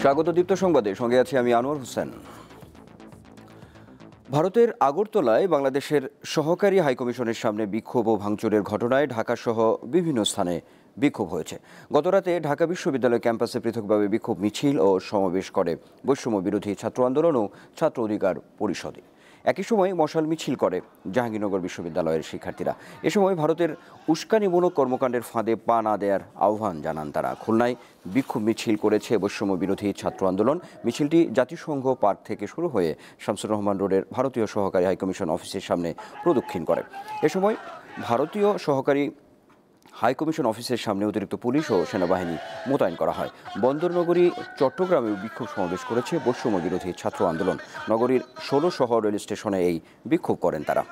স্বাগত দীপ্ত সংবাদে, সঙ্গে আছি আমি আনোয়ার হোসেন। ভারতের আগরতলায় বাংলাদেশের সহকারী হাইকমিশনের সামনে বিক্ষোভ ও ভাঙচুরের ঘটনায় ঢাকাসহ বিভিন্ন স্থানে বিক্ষোভ হয়েছে। গতরাতে ঢাকা বিশ্ববিদ্যালয় ক্যাম্পাসে পৃথকভাবে বিক্ষোভ মিছিল ও সমাবেশ করে বৈষম্য বিরোধী ছাত্র আন্দোলন ও ছাত্র অধিকার পরিষদে। একই সময় মশাল মিছিল করে জাহাঙ্গীরনগর বিশ্ববিদ্যালয়ের শিক্ষার্থীরা। এ সময় ভারতের উস্কানিমূলক কর্মকাণ্ডের ফাঁদে পা না দেওয়ার আহ্বান জানান তারা। খুলনায় বিক্ষোভ মিছিল করেছে বৈষম্য বিরোধী ছাত্র আন্দোলন। মিছিলটি জাতিসংঘ পার্ক থেকে শুরু হয়ে শামসুর রহমান রোডের ভারতীয় সহকারী হাইকমিশন অফিসের সামনে প্রদক্ষিণ করে। এ সময় ভারতীয় সহকারী হাইকমিশন অফিসের সামনে অতিরিক্ত পুলিশ ও সেনাবাহিনী মোতায়েন করা হয়। বন্দরনগরী চট্টগ্রামেও বিক্ষোভ সমাবেশ করেছে বৈষম্য বিরোধী ছাত্র আন্দোলন। নগরীর ১৬ শহর রেল স্টেশনে এই বিক্ষোভ করেন তারা।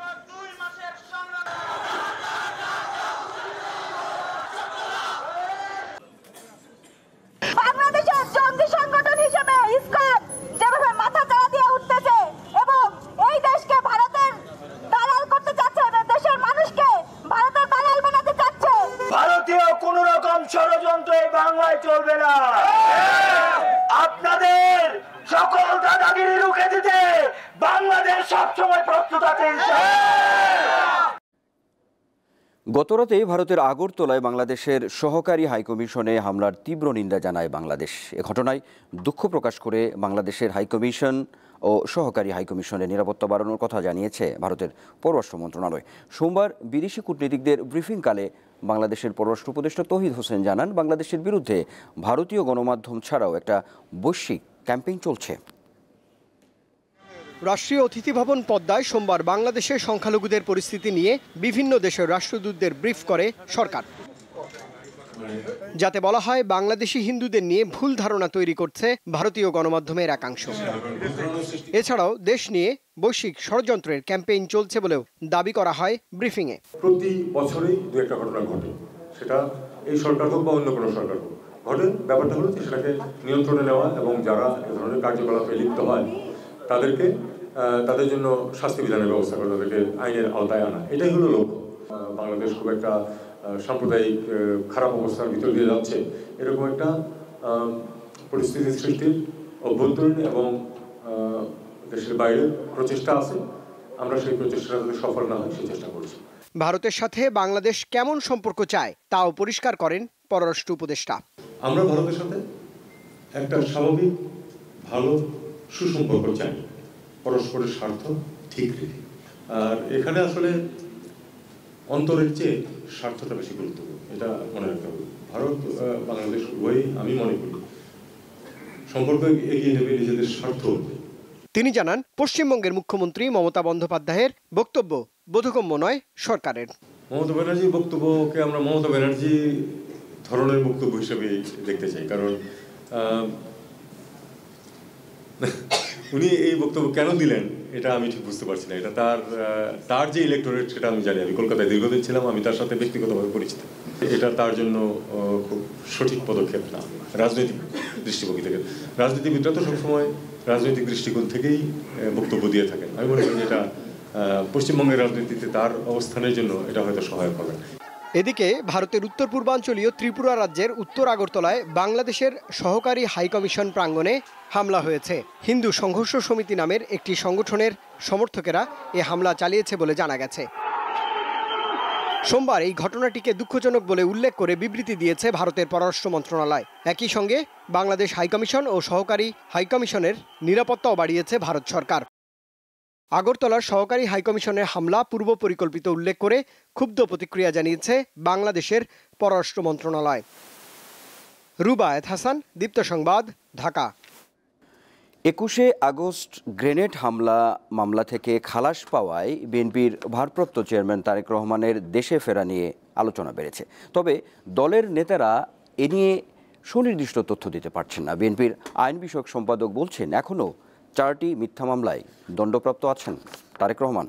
বাংলায় চলবে না। আপনাদের সকল দাদাগিরি রুখে দিতে বাংলাদেশ সবসময় প্রস্তুত আছে। গতরাতে ভারতের আগরতলায় বাংলাদেশের সহকারী হাইকমিশনে হামলার তীব্র নিন্দা জানায় বাংলাদেশ। এ ঘটনায় দুঃখ প্রকাশ করে বাংলাদেশের হাইকমিশন ও সহকারী হাইকমিশনের নিরাপত্তা বাড়ানোর কথা জানিয়েছে ভারতের পররাষ্ট্র মন্ত্রণালয়। সোমবার বিদেশি কূটনীতিকদের ব্রিফিংকালে বাংলাদেশের পররাষ্ট্র উপদেষ্টা তৌহিদ হোসেন জানান, বাংলাদেশের বিরুদ্ধে ভারতীয় গণমাধ্যম ছাড়াও একটা বৈশ্বিক ক্যাম্পেইন চলছে। রাষ্ট্রীয় অতিথি ভবন পদ্মায় সোমবার বাংলাদেশের সংখ্যালঘুদের পরিস্থিতি নিয়ে বিভিন্ন দেশের রাষ্ট্রদূতদের ব্রিফ করে সরকার, যাতে বলা হয় বাংলাদেশি হিন্দুদের নিয়ে ভুল ধারণা তৈরি করছে ভারতীয় গণমাধ্যমের একাংশ। এছাড়াও দেশ নিয়ে বৈশ্বিক ষড়যন্ত্রের ক্যাম্পেইন চলছে বলেও দাবি করা হয় ব্রিফিংয়ে। প্রতি বছরই দু একটা ঘটনা ঘটে, সেটা এই সরকার হোক বা অন্য কোনো সরকার হোক ঘটে। ব্যাপারটা হলো সেটাকে নিয়ন্ত্রণে নেওয়া এবং যারা এ ধরনের কার্যকলাপে লিপ্ত হয় তাদেরকে তাদের জন্য শাস্তি বিধানের ব্যবস্থা করা, তাদেরকে আইনের আওতায় আনা, এটাই হলো লক্ষ্য। বাংলাদেশ খুব একটা সাম্প্রদায়িক খারাপ অবস্থার ভিতর দিয়ে যাচ্ছে, এরকম একটা পরিস্থিতি সৃষ্টির অভ্যন্তরীণ এবং দেশের বাইরে প্রচেষ্টা আছে। আমরা সেই প্রচেষ্টাটা যাতে সফল না হয় সেই চেষ্টা করছি। ভারতের সাথে বাংলাদেশ কেমন সম্পর্ক চায় তাও পরিষ্কার করেন পররাষ্ট্র উপদেষ্টা। আমরা ভারতের সাথে একটা স্বাভাবিক ভালো সুসম্পর্ক চাই, পরস্পরের স্বার্থ ঠিক রেখে। আর এখানে আসলে অন্তরের চেয়ে স্বার্থটা বেশি গুরুত্বপূর্ণ, এটা মনে রাখতে হবে। ভারত বাংলাদেশ উভয়ই আমি মনে করি সম্পর্ক এগিয়ে নেবে নিজেদের স্বার্থ। তিনি জানান, পশ্চিমবঙ্গের মুখ্যমন্ত্রী মমতা বন্দ্যোপাধ্যায়ের বক্তব্য বোধগম্য নয় সরকারের। মমতা ব্যানার্জির বক্তব্যকে আমরা মমতা ব্যানার্জি ধরনের বক্তব্য হিসেবে দেখতে চাই, কারণ উনি এই বক্তব্য কেন দিলেন এটা আমি ঠিক বুঝতে পারছি না। এটা তার যে ইলেকটোরেট সেটা আমি জানি। আমি কলকাতায় দীর্ঘদিন ছিলাম, আমি তার সাথে ব্যক্তিগতভাবে পরিচিত। এটা তার জন্য খুব সঠিক পদক্ষেপ না রাজনৈতিক দৃষ্টিভঙ্গি থেকে। রাজনীতিবিদরা তো সবসময় রাজনৈতিক দৃষ্টিকোণ থেকেই বক্তব্য দিয়ে থাকেন। আমি মনে করি এটা পশ্চিমবঙ্গের রাজনীতিতে তার অবস্থানের জন্য এটা হয়তো সহায়ক হবে। এদিকে ভারতের উত্তর পূর্বাঞ্চলীয় ত্রিপুরা রাজ্যের উত্তর আগরতলায় বাংলাদেশের সহকারী হাইকমিশন প্রাঙ্গণে হামলা হয়েছে। হিন্দু সংঘর্ষ সমিতি নামের একটি সংগঠনের সমর্থকেরা এ হামলা চালিয়েছে বলে জানা গেছে। সোমবার এই ঘটনাটিকে দুঃখজনক বলে উল্লেখ করে বিবৃতি দিয়েছে ভারতের পররাষ্ট্র মন্ত্রণালয়। একই সঙ্গে বাংলাদেশ হাইকমিশন ও সহকারী হাইকমিশনের নিরাপত্তাও বাড়িয়েছে ভারত সরকার। আগরতলার সহকারী হাইকমিশনের হামলা পূর্ব পরিকল্পিত উল্লেখ করে ক্ষুব্ধ প্রতিক্রিয়া জানিয়েছে বাংলাদেশের পররাষ্ট্র মন্ত্রণালয়। রুবায়েত হাসান, দীপ্ত সংবাদ, ঢাকা। ২১শে আগস্ট গ্রেনেড হামলা মামলা থেকে খালাস পাওয়ায় বিএনপির ভারপ্রাপ্ত চেয়ারম্যান তারেক রহমানের দেশে ফেরা নিয়ে আলোচনা বেড়েছে। তবে দলের নেতারা এ নিয়ে সুনির্দিষ্ট তথ্য দিতে পারছেন না। বিএনপির আইন বিষয়ক সম্পাদক বলছেন, এখনও 4টি মিথ্যা মামলায় দণ্ডপ্রাপ্ত আছেন তারেক রহমান।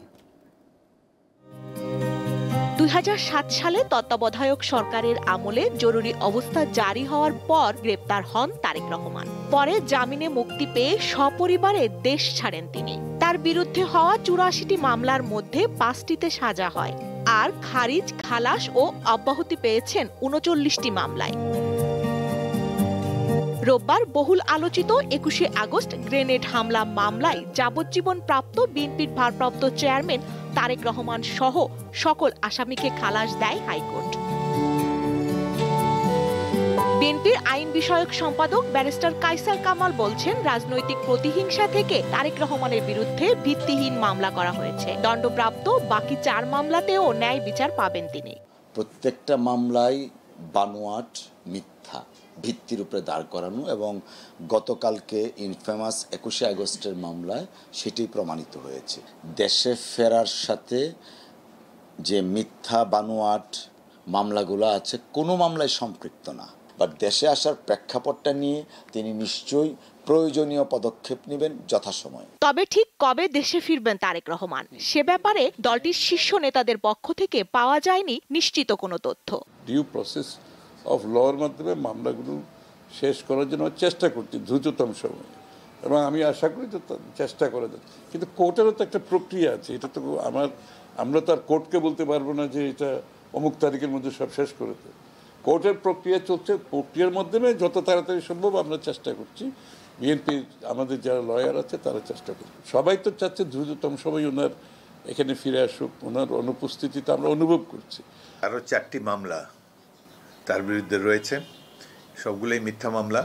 2007 সালে তত্ত্বাবধায়ক সরকারের আমলে জরুরি অবস্থা জারি হওয়ার পর গ্রেপ্তার হন তারেক রহমান। পরে জামিনে মুক্তি পেয়ে সপরিবারে দেশ ছাড়েন তিনি। তার বিরুদ্ধে হওয়া 84টি মামলার মধ্যে 5টিতে সাজা হয়, আর খারিজ, খালাস ও অব্যাহতি পেয়েছেন 39টি মামলায়। রোববার বহুল আলোচিত ২১শে আগস্ট গ্রেনেড হামলা মামলায় যাবজ্জীবন প্রাপ্ত বিএনপির ভারপ্রাপ্ত চেয়ারম্যান তারেক রহমান সহ সকল আসামিকে খালাস দেয় হাইকোর্ট। বিএনপির আইন বিষয়ক সম্পাদক ব্যারিস্টার কায়সার কামাল বলছেন, রাজনৈতিক প্রতিহিংসা থেকে তারেক রহমানের বিরুদ্ধে ভিত্তিহীন মামলা করা হয়েছে। দণ্ডপ্রাপ্ত বাকি ৪ মামলাতেও ন্যায় বিচার পাবেন তিনি। প্রত্যেকটা মামলায় বানোয়াট, মিথ্যা ভিত্তির উপরে দাঁড় করানো এবং গতকালকে ইনফেমাস ২১শে আগস্টের মামলায় সেটি প্রমাণিত হয়েছে। দেশে ফেরার সাথে যে মিথ্যা বানোয়াট মামলাগুলো আছে কোনো মামলায় সম্পৃক্ত না, বাট দেশে আসার প্রেক্ষাপটটা নিয়ে তিনি নিশ্চয়ই প্রয়োজনীয় পদক্ষেপ নেবেন যথাসময়ে। তবে ঠিক কবে দেশে ফিরবেন তারেক রহমান সে ব্যাপারে দলটির শীর্ষ নেতাদের পক্ষ থেকে পাওয়া যায়নি নিশ্চিত কোনো তথ্য। ডিউ প্রসেস অফ লর মাধ্যমে মামলাগুলো শেষ করার জন্য চেষ্টা করছি দ্রুততম সময়ে, এবং আমি আশা করি যে চেষ্টা করে যাচ্ছে। কিন্তু কোর্টেরও তো একটা প্রক্রিয়া আছে, এটা তো আমরা তো আর কোর্টকে বলতে পারবো না যে এটা অমুক তারিখের মধ্যে সব শেষ করে দেয়। কোর্টের প্রক্রিয়া চলছে, প্রক্রিয়ার মাধ্যমে যত তাড়াতাড়ি সম্ভব আমরা চেষ্টা করছি। বিএনপির আমাদের যারা লয়ার আছে তারা চেষ্টা করছে, সবাই তো চাচ্ছে দ্রুততম সময় ওনার এখানে ফিরে আসুক। ওনার অনুপস্থিতিতে আমরা অনুভব করছি। আরও 4টি মামলা তার বিরুদ্ধে রয়েছে, সবগুলোই মিথ্যা মামলা।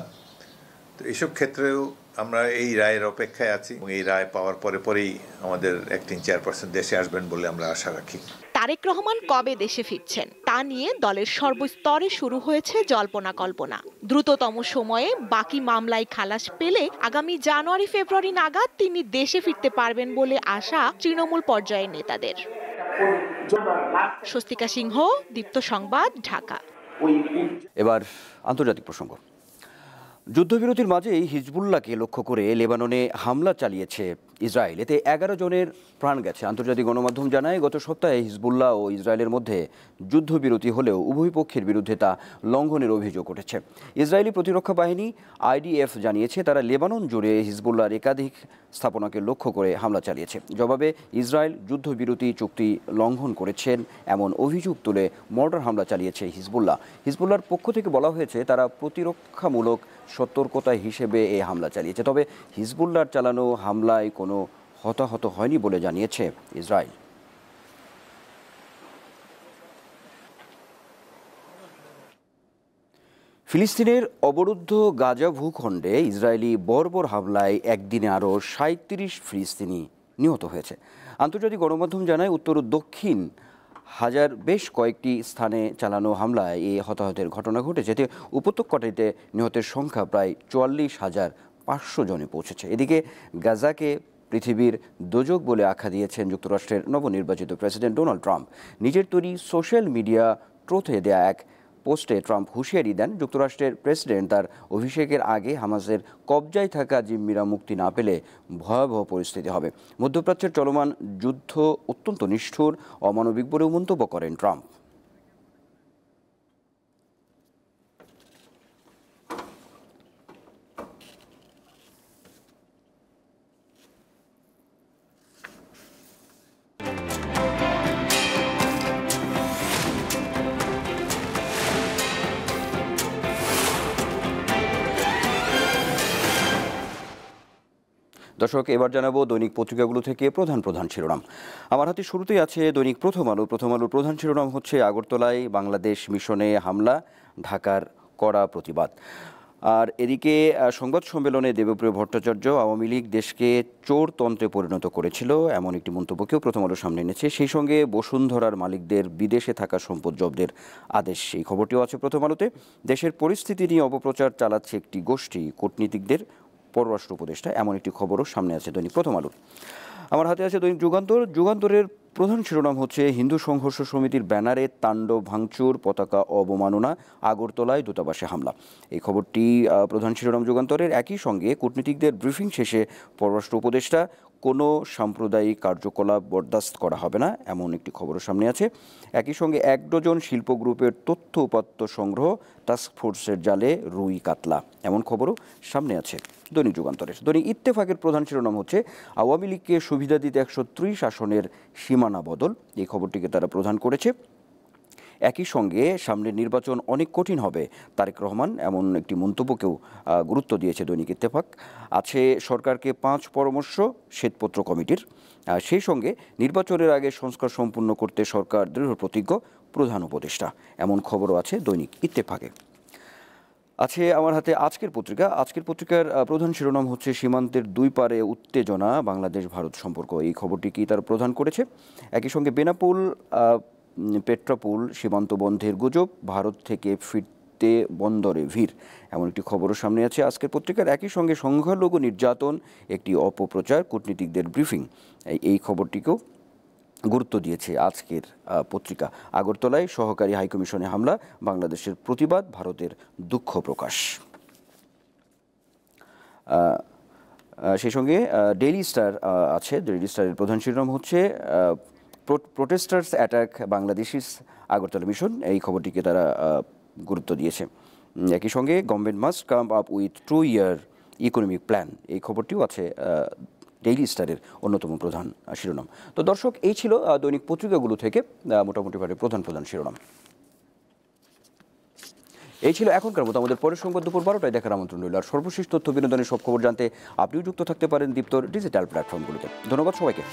তো এইসব ক্ষেত্রেও আমরা এই রায়ের অপেক্ষায় আছি এবং এই রায় পাওয়ার পরেই আমাদের অ্যাক্টিং চেয়ারপারসন দেশে আসবেন বলে আমরা আশা রাখি। তারেক রহমান কবে দেশে ফিরছেন তা নিয়ে দলের সর্বস্তরে শুরু হয়েছে জল্পনা কল্পনা। দ্রুততম সময়ে বাকি মামলায় খালাস পেলে আগামী জানুয়ারি-ফেব্রুয়ারি নাগাদ তিনি দেশে ফিরতে পারবেন বলে আশা তৃণমূল পর্যায়ের নেতাদের। স্বস্তিকা সিংহ, দীপ্ত সংবাদ, ঢাকা। এবার আন্তর্জাতিক প্রসঙ্গ। যুদ্ধবিরতির মাঝেই হিজবুল্লাহকে লক্ষ্য করে লেবাননে হামলা চালিয়েছে ইসরায়েল। এতে 11 জনের প্রাণ গেছে। আন্তর্জাতিক গণমাধ্যম জানায়, গত সপ্তাহে হিজবুল্লাহ ও ইসরায়েলের মধ্যে যুদ্ধবিরতি হলেও উভয় পক্ষের বিরুদ্ধে তা লঙ্ঘনের অভিযোগ উঠেছে। ইসরায়েলি প্রতিরক্ষা বাহিনী IDF জানিয়েছে, তারা লেবানন জুড়ে হিজবুল্লাহর একাধিক স্থাপনাকে লক্ষ্য করে হামলা চালিয়েছে। জবাবে ইসরায়েল যুদ্ধবিরতি চুক্তি লঙ্ঘন করেছেন এমন অভিযোগ তুলে মর্টার হামলা চালিয়েছে হিজবুল্লাহ। হিজবুল্লাহর পক্ষ থেকে বলা হয়েছে, তারা প্রতিরক্ষামূলক সতর্কতা হিসেবে এই হামলা চালিয়েছে। তবে হিজবুল্লাহর চালানো হামলায় কোনো হতাহত হয়নি বলে জানিয়েছে ইসরায়েল। ফিলিস্তিনের অবরুদ্ধ গাজা ভূখণ্ডে ইসরায়েলি বর্বর হামলায় একদিনে আরও 37 ফিলিস্তিনি নিহত হয়েছে। আন্তর্জাতিক গণমাধ্যম জানায়, উত্তর ও দক্ষিণ হাজার বেশ কয়েকটি স্থানে চালানো হামলায় এই হতাহতের ঘটনা ঘটেছে। এতে উপত্যকাটিতে নিহতের সংখ্যা প্রায় 44,500 জনে পৌঁছেছে। এদিকে গাজাকে পৃথিবীর দোজক বলে আখ্যা দিয়েছেন যুক্তরাষ্ট্রের নবনির্বাচিত প্রেসিডেন্ট ডোনাল্ড ট্রাম্প। নিজের তৈরি সোশ্যাল মিডিয়া ট্রুথে দেয়া এক পোস্টে ট্রাম্প হুঁশিয়ারি দেন, যুক্তরাষ্ট্রের প্রেসিডেন্ট তার অভিষেকের আগে হামাসের কবজায় থাকা জিম্মিরা মুক্তি না পেলে ভয়াবহ পরিস্থিতি হবে। মধ্যপ্রাচ্যের চলমান যুদ্ধ অত্যন্ত নিষ্ঠুর, অমানবিক বলেও মন্তব্য করেন ট্রাম্প। দর্শক, এবার জানাবো দৈনিক পত্রিকাগুলো থেকে প্রধান প্রধান শিরোনাম। আমার হাতে শুরুতেই আছে দৈনিক প্রথম আলো। প্রথম আলোর প্রধান শিরোনাম হচ্ছে, আগরতলায় বাংলাদেশ মিশনে হামলা, ঢাকার কড়া প্রতিবাদ। আর এদিকে সংবাদ সম্মেলনে দেবপ্রিয় ভট্টাচার্য আওয়ামী লীগ দেশকে চোরতন্ত্রে পরিণত করেছিল এমন একটি মন্তব্যকেও প্রথম আলো সামনে এনেছে। সেই সঙ্গে বসুন্ধরার মালিকদের বিদেশে থাকা সম্পদ জব্দের আদেশ, এই খবরটিও আছে প্রথম আলোতে। দেশের পরিস্থিতি নিয়ে অপপ্রচার চালাচ্ছে একটি গোষ্ঠী, কূটনীতিকদের পররাষ্ট্র উপদেষ্টা, এমন একটি খবরও সামনে আছে দৈনিক প্রথম আলোর। আমার হাতে আছে দৈনিক যুগান্তর। যুগান্তরের প্রধান শিরোনাম হচ্ছে, হিন্দু সংঘর্ষ সমিতির ব্যানারে তাণ্ডব ভাঙচুর, পতাকা অবমাননা, আগরতলায় দূতাবাসে হামলা। এই খবরটি প্রধান শিরোনাম যুগান্তরের। একই সঙ্গে কূটনীতিকদের ব্রিফিং শেষে পররাষ্ট্র উপদেষ্টা, কোনো সাম্প্রদায়িক কার্যকলাপ বরদাস্ত করা হবে না, এমন একটি খবরও সামনে আছে। একই সঙ্গে 1 ডজন শিল্প গ্রুপের তথ্য উপাত্ত সংগ্রহ, টাস্কফোর্সের জালে রুই কাতলা, এমন খবরও সামনে আছে দৈনিক যুগান্তরের। দৈনিক ইত্তেফাকের প্রধান শিরোনাম হচ্ছে, আওয়ামী লীগকে সুবিধা দিতে 130 আসনের সীমানা বদল, এই খবরটিকে তারা প্রধান করেছে। একই সঙ্গে সামনের নির্বাচন অনেক কঠিন হবে তারেক রহমান, এমন একটি মন্তব্যকেও গুরুত্ব দিয়েছে দৈনিক ইত্তেফাক। আছে সরকারকে 5 পরামর্শ শ্বেতপত্র কমিটির। সেই সঙ্গে নির্বাচনের আগে সংস্কার সম্পূর্ণ করতে সরকার দৃঢ় প্রতিজ্ঞ, প্রধান উপদেষ্টা, এমন খবরও আছে দৈনিক ইত্তেফাকে। আছে আমার হাতে আজকের পত্রিকা। আজকের পত্রিকার প্রধান শিরোনাম হচ্ছে সীমান্তের দুই পারে উত্তেজনা, বাংলাদেশ ভারত সম্পর্ক। এই খবরটি কি তার প্রধান করেছে। একই সঙ্গে বেনাপোল পেট্রাপোল সীমান্ত বন্ধের গুজব, ভারত থেকে ফিরতে বন্দরে ভিড়, এমন একটি খবরও সামনে আছে আজকের পত্রিকার। একই সঙ্গে সংখ্যালঘু নির্যাতন একটি অপপ্রচার, কূটনীতিকদের ব্রিফিং, এই খবরটিকেও গুরুত্ব দিয়েছে আজকের পত্রিকা। আগরতলায় সহকারী হাইকমিশনে হামলা, বাংলাদেশের প্রতিবাদ, ভারতের দুঃখ প্রকাশ। সেই সঙ্গে ডেইলি স্টার আছে। ডেইলি স্টারের প্রধান শিরোনাম হচ্ছে protesters attack Bangladeshis Agartala mission, এই খবরটিকে তারা গুরুত্ব দিয়েছে। একই সঙ্গে government must come up with 2 year economic plan, এই খবরটিও আছে ডেইলি স্টারের অন্যতম প্রধান শিরোনাম। তো দর্শক, এই ছিল দৈনিক পত্রিকাগুলো থেকে মোটামুটিভাবে প্রধান শিরোনাম। এই ছিল এখনকার মতো। আমাদের পরের সংবাদ দুপুর 12টায় দেখার আমন্ত্রণ রইল। আর সর্বশেষ তথ্য বিনোদনের সব খবর জানতে আপনিও যুক্ত থাকতে পারেন দীপ্তর ডিজিটাল প্ল্যাটফর্মগুলোতে। ধন্যবাদ সবাইকে।